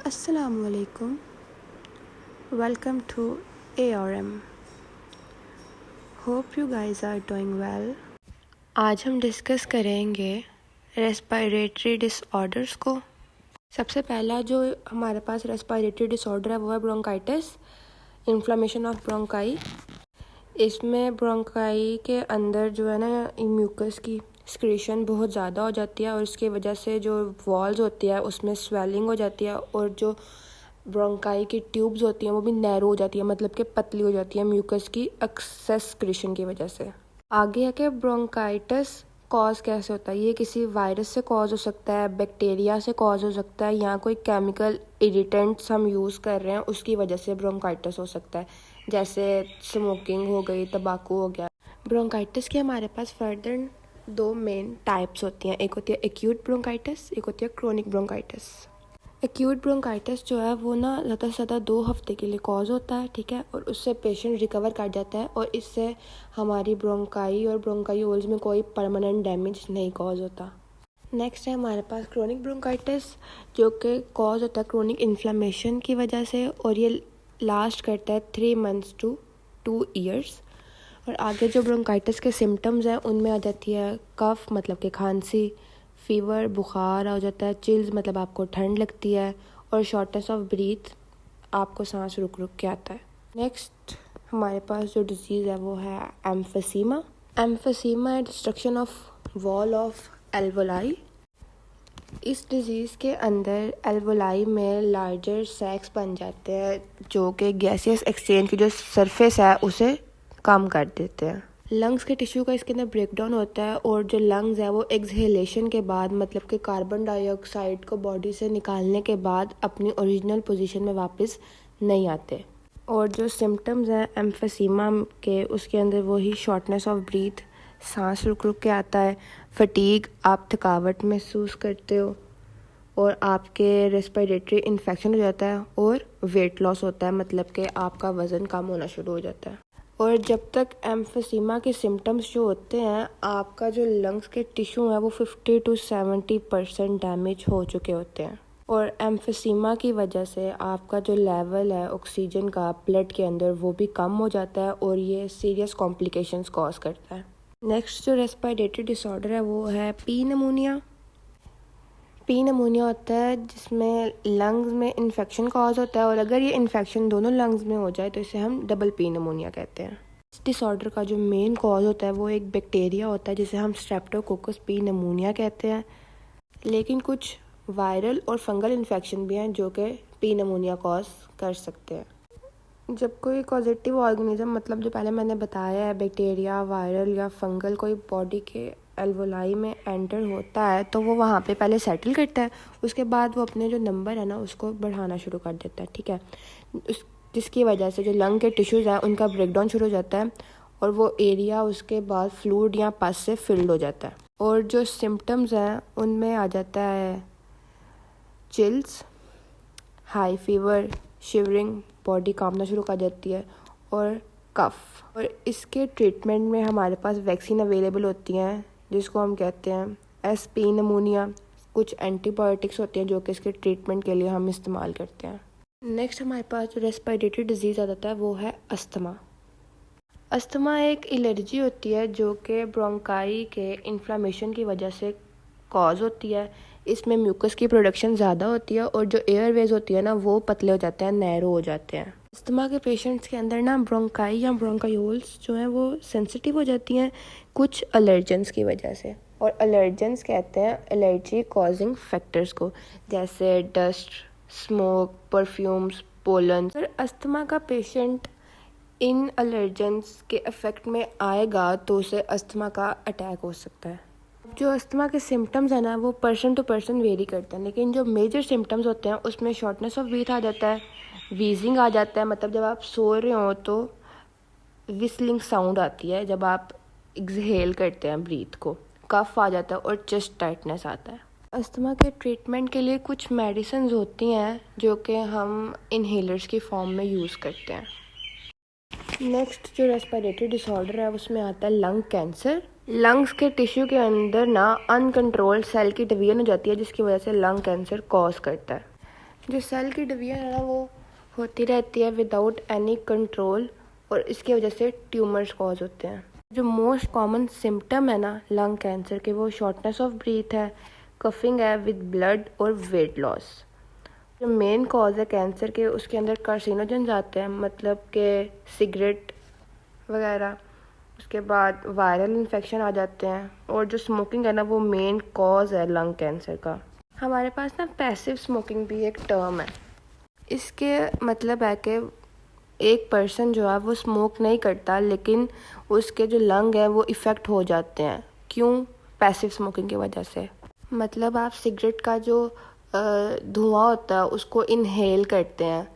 Assalamu alaikum. Welcome to ARM. Hope you guys are doing well. आज हम discuss करेंगे respiratory disorders को। सबसे पहला जो हमारे पास रेस्पिरेटरी डिसऑर्डर है वो है ब्रोंकाइटिस, इन्फ्लेमेशन ऑफ ब्रोंकाई। इसमें ब्रोंकाई के अंदर जो है ना म्यूकस की सिक्रीशन बहुत ज़्यादा हो जाती है और इसकी वजह से जो वॉल्स होती है उसमें स्वेलिंग हो जाती है और जो ब्रोंकाई की ट्यूब्स होती हैं वो भी नैरो हो जाती है, मतलब कि पतली हो जाती है म्यूकस की एक्सेस सिक्रीशन की वजह से। आगे है कि ब्रोंकाइटिस कॉज कैसे होता है। ये किसी वायरस से कॉज हो सकता है, बैक्टीरिया से कॉज हो सकता है, या कोई केमिकल इरिटेंट्स हम यूज़ कर रहे हैं उसकी वजह से ब्रोंकाइटिस हो सकता है, जैसे स्मोकिंग हो गई, तंबाकू हो गया। ब्रोंकाइटिस के हमारे पास फर्दर दो मेन टाइप्स होती हैं, एक होती है एक्यूट ब्रोंकाइटिस, एक होती है क्रोनिक ब्रोंकाइटिस। एक्यूट ब्रोंकाइटिस जो है वो ना ज़्यादा से ज़्यादा 2 हफ्ते के लिए कॉज होता है, ठीक है, और उससे पेशेंट रिकवर कर जाता है और इससे हमारी ब्रोंकाई और ब्रोंकायूल्स में कोई परमानेंट डैमेज नहीं कॉज होता। नेक्स्ट है हमारे पास क्रोनिक ब्रोंकाइटिस, जो कि कॉज होता है क्रोनिक इन्फ्लेमेशन की वजह से और ये लास्ट करता है 3 months to 2 years। और आगे जो ब्रोंकाइटिस के सिम्टम्स हैं उनमें आ जाती है कफ, मतलब कि खांसी, फीवर, बुखार आ जाता है, चिल्स मतलब आपको ठंड लगती है, और शॉर्टनेस ऑफ ब्रीथ, आपको सांस रुक रुक के आता है। नेक्स्ट हमारे पास जो डिजीज़ है वो है एम्फीसीमा। एम्फीसीमा है destruction of wall of alveoli. इस डिज़ीज़ के अंदर एल्वोलाई में लार्जर सैक्स बन जाते हैं जो कि गैसियस एक्सचेंज की जो सरफेस है उसे कम कर देते हैं। लंग्स के टिश्यू का इसके अंदर ब्रेकडाउन होता है और जो लंग्स है वो एक्सहेलेशन के बाद, मतलब कि कार्बन डाइऑक्साइड को बॉडी से निकालने के बाद अपनी ओरिजिनल पोजीशन में वापस नहीं आते। और जो सिम्टम्स हैं एम्फीसीमा के उसके अंदर वही शॉर्टनेस ऑफ ब्रीथ, सांस रुक रुक के आता है, फटीग, आप थकावट महसूस करते हो और आपके रेस्पिरेटरी इन्फेक्शन हो जाता है और वेट लॉस होता है, मतलब कि आपका वज़न कम होना शुरू हो जाता है। और जब तक एम्फीसीमा के सिम्टम्स जो होते हैं, आपका जो लंग्स के टिश्यू है वो 50 to 70% डैमेज हो चुके होते हैं और एम्फीसीमा की वजह से आपका जो लेवल है ऑक्सीजन का ब्लड के अंदर वो भी कम हो जाता है और ये सीरियस कॉम्प्लिकेशंस कॉज करता है। नेक्स्ट जो रेस्पिरेटरी डिसऑर्डर है वो है पी निमोनिया। पी निमोनिया होता है जिसमें लंग्स में इन्फेक्शन कॉज होता है और अगर ये इन्फेक्शन दोनों लंग्स में हो जाए तो इसे हम डबल पी निमोनिया कहते हैं। इस डिसऑर्डर का जो मेन कॉज होता है वो एक बैक्टीरिया होता है जिसे हम स्ट्रेप्टोकोकस पी निमोनिया कहते हैं, लेकिन कुछ वायरल और फंगल इन्फेक्शन भी हैं जो कि पी निमोनिया कॉज कर सकते हैं। जब कोई पॉजिटिव ऑर्गेनिज्म, मतलब जो पहले मैंने बताया है बैक्टीरिया, वायरल या फंगल, कोई बॉडी के एल्वोलाई में एंटर होता है तो वो वहाँ पे पहले सेटल करता है, उसके बाद वो अपने जो नंबर है ना उसको बढ़ाना शुरू कर देता है, ठीक है, जिसकी वजह से जो लंग के टिश्यूज़ हैं उनका ब्रेकडाउन शुरू हो जाता है और वो एरिया उसके बाद फ्लूइड या पस से फिल्ड हो जाता है। और जो सिम्टम्स हैं उनमें आ जाता है chills, high fever, shivering, body कांपना शुरू कर जाती है और कफ। और इसके ट्रीटमेंट में हमारे पास वैक्सीन अवेलेबल होती हैं जिसको हम कहते हैं एसपी निमोनिया। कुछ एंटीबायोटिक्स होती हैं जो कि इसके ट्रीटमेंट के लिए हम इस्तेमाल करते हैं। नेक्स्ट हमारे पास जो रेस्पिरेटरी डिजीज़ आ जाता है वो है अस्थमा। अस्थमा एक एलर्जी होती है जो कि ब्रोंकाई के इन्फ्लेमेशन की वजह से कॉज होती है। इसमें म्यूकस की प्रोडक्शन ज़्यादा होती है और जो एयरवेज होती है ना वो पतले हो जाते हैं, नैरो हो जाते हैं। अस्थमा के पेशेंट्स के अंदर ना ब्रोंकाई या ब्रोंकायूल्स जो हैं वो सेंसिटिव हो जाती हैं कुछ एलर्जेंस की वजह से, और एलर्जेंस कहते हैं एलर्जी कॉजिंग फैक्टर्स को, जैसे डस्ट, स्मोक, परफ्यूम्स, पोलन। अगर अस्थमा का पेशेंट इन एलर्जेंस के इफ़ेक्ट में आएगा तो उसे अस्थमा का अटैक हो सकता है। जो अस्थमा के सिम्टम्स हैं ना वो पर्सन टू पर्सन वेरी करते हैं, लेकिन जो मेजर सिम्टम्स होते हैं उसमें शॉर्टनेस ऑफ ब्रीथ आ जाता है, वीजिंग आ जाता है, मतलब जब आप सो रहे हो तो विस्लिंग साउंड आती है जब आप एक्सहेल करते हैं ब्रीथ को, कफ आ जाता है और चेस्ट टाइटनेस आता है। अस्थमा के ट्रीटमेंट के लिए कुछ मेडिसिन होती हैं जो कि हम इनहेलर्स की फॉर्म में यूज़ करते हैं। नेक्स्ट जो रेस्पिरेटरी डिसऑर्डर है उसमें आता है लंग कैंसर। लंग्स के टिश्यू के अंदर ना अनकंट्रोल्ड सेल की डिवीजन हो जाती है जिसकी वजह से लंग कैंसर कॉज करता है। जो सेल की डिवीजन है ना वो होती रहती है विदाउट एनी कंट्रोल, और इसकी वजह से ट्यूमर्स कॉज होते हैं। जो मोस्ट कॉमन सिम्टम है ना लंग कैंसर के, वो शॉर्टनेस ऑफ ब्रीथ है, कफिंग है विद ब्लड और वेट लॉस। जो मेन कॉज है कैंसर के, उसके अंदर कार्सिनोजेंस आते हैं, मतलब कि सिगरेट वगैरह, उसके बाद वायरल इन्फेक्शन आ जाते हैं, और जो स्मोकिंग है ना वो मेन कॉज है लंग कैंसर का। हमारे पास ना पैसिव स्मोकिंग भी एक टर्म है। इसके मतलब है कि एक पर्सन जो है वो स्मोक नहीं करता, लेकिन उसके जो लंग है वो इफ़ेक्ट हो जाते हैं। क्यों? पैसिव स्मोकिंग की वजह से। मतलब आप सिगरेट का जो धुआं होता है उसको इनहेल करते हैं।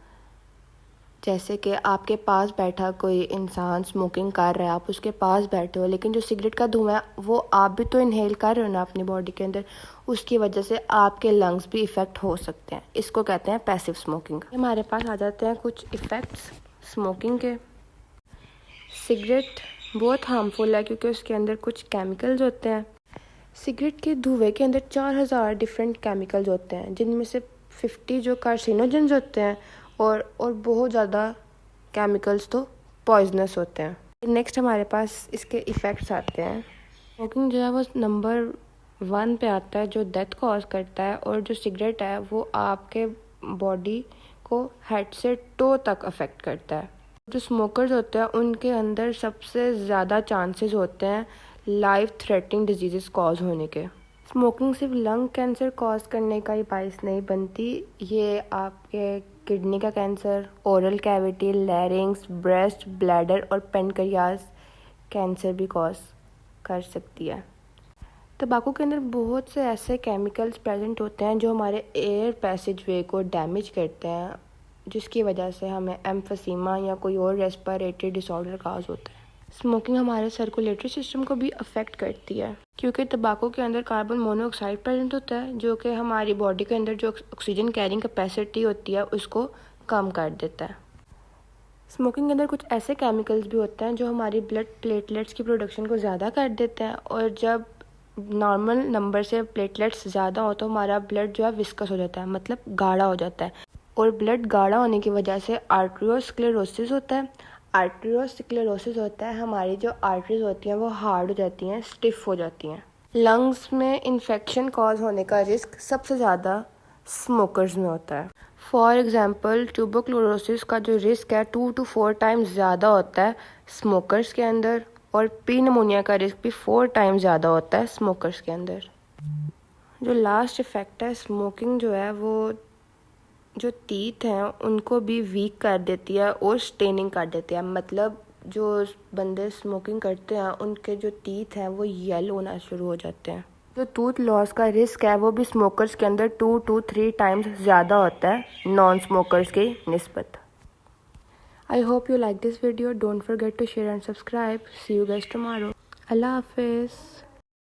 जैसे कि आपके पास बैठा कोई इंसान स्मोकिंग कर रहा है, आप उसके पास बैठे हो, लेकिन जो सिगरेट का धुआं है वो आप भी तो इनहेल कर रहे हो ना अपनी बॉडी के अंदर, उसकी वजह से आपके लंग्स भी इफ़ेक्ट हो सकते हैं। इसको कहते हैं पैसिव स्मोकिंग। हमारे पास आ जाते हैं कुछ इफ़ेक्ट्स स्मोकिंग के। सिगरेट बहुत हार्मफुल है क्योंकि उसके अंदर कुछ केमिकल्स होते हैं। सिगरेट के धुएं के अंदर 4000 डिफरेंट केमिकल्स होते हैं, जिनमें से 50 जो कार्सिनोजेंस होते हैं, और बहुत ज़्यादा केमिकल्स तो पॉइजनस होते हैं। नेक्स्ट हमारे पास इसके इफ़ेक्ट्स आते हैं। स्मोकिंग जो है वो नंबर 1 पे आता है जो डेथ कॉज करता है, और जो सिगरेट है वो आपके बॉडी को हेड से टो तक अफेक्ट करता है। जो स्मोकर्स होते हैं उनके अंदर सबसे ज़्यादा चांसेस होते हैं लाइफ थ्रेटनिंग डिजीज़ कॉज होने के। स्मोकिंग सिर्फ लंग कैंसर कॉज करने का ही बाइस नहीं बनती, ये आपके किडनी का cancer, oral cavity, लैरिंग्स, breast, bladder और पेनक्रियास कैंसर भी कॉज कर सकती है। तंबाकू के अंदर बहुत से ऐसे केमिकल्स प्रेजेंट होते हैं जो हमारे एयर पैसेज वे को डैमेज करते हैं, जिसकी वजह से हमें एम्फीसीमा या कोई और रेस्पिरेटरी डिसऑर्डर काज होता है। स्मोकिंग हमारे सर्कुलेटरी सिस्टम को भी अफेक्ट करती है, क्योंकि तंबाकू के अंदर कार्बन मोनोऑक्साइड प्रेजेंट होता है जो कि हमारी बॉडी के अंदर जो ऑक्सीजन कैरिंग कैपेसिटी होती है उसको कम कर देता है। स्मोकिंग के अंदर कुछ ऐसे केमिकल्स भी होते हैं जो हमारी ब्लड प्लेटलेट्स की प्रोडक्शन को ज़्यादा कर देते हैं, और जब नॉर्मल नंबर से प्लेटलेट्स ज़्यादा हो तो हमारा ब्लड जो है विस्कस हो जाता है, मतलब गाढ़ा हो जाता है, और ब्लड गाढ़ा होने की वजह से आर्टरियोस्क्लेरोसिस होता है। आर्टरियोस्क्लेरोसिस होता है हमारी जो आर्टरीज होती हैं वो हार्ड हो जाती हैं, स्टिफ हो जाती हैं। लंग्स में इन्फेक्शन कॉज होने का रिस्क सबसे ज़्यादा स्मोकर्स में होता है। फॉर एग्ज़ाम्पल ट्यूबरक्लोरोसिस का जो रिस्क है 2 to 4 टाइम्स ज़्यादा होता है स्मोकर्स के अंदर, और पी निमोनिया का रिस्क भी 4 टाइम्स ज़्यादा होता है स्मोकर्स के अंदर। जो लास्ट इफ़ेक्ट है स्मोकिंग जो है वो जो टीथ हैं उनको भी वीक कर देती है और स्टेनिंग कर देती है। मतलब जो बंदे स्मोकिंग करते हैं उनके जो टीथ हैं वो येलो होना शुरू हो जाते हैं। जो टूथ लॉस का रिस्क है वो भी स्मोकर्स के अंदर 2 to 3 टाइम्स ज़्यादा होता है नॉन स्मोकर्स की निस्बत। I hope you like this video. Don't forget to share and subscribe. See you guys tomorrow. अल्लाह हाफिज़।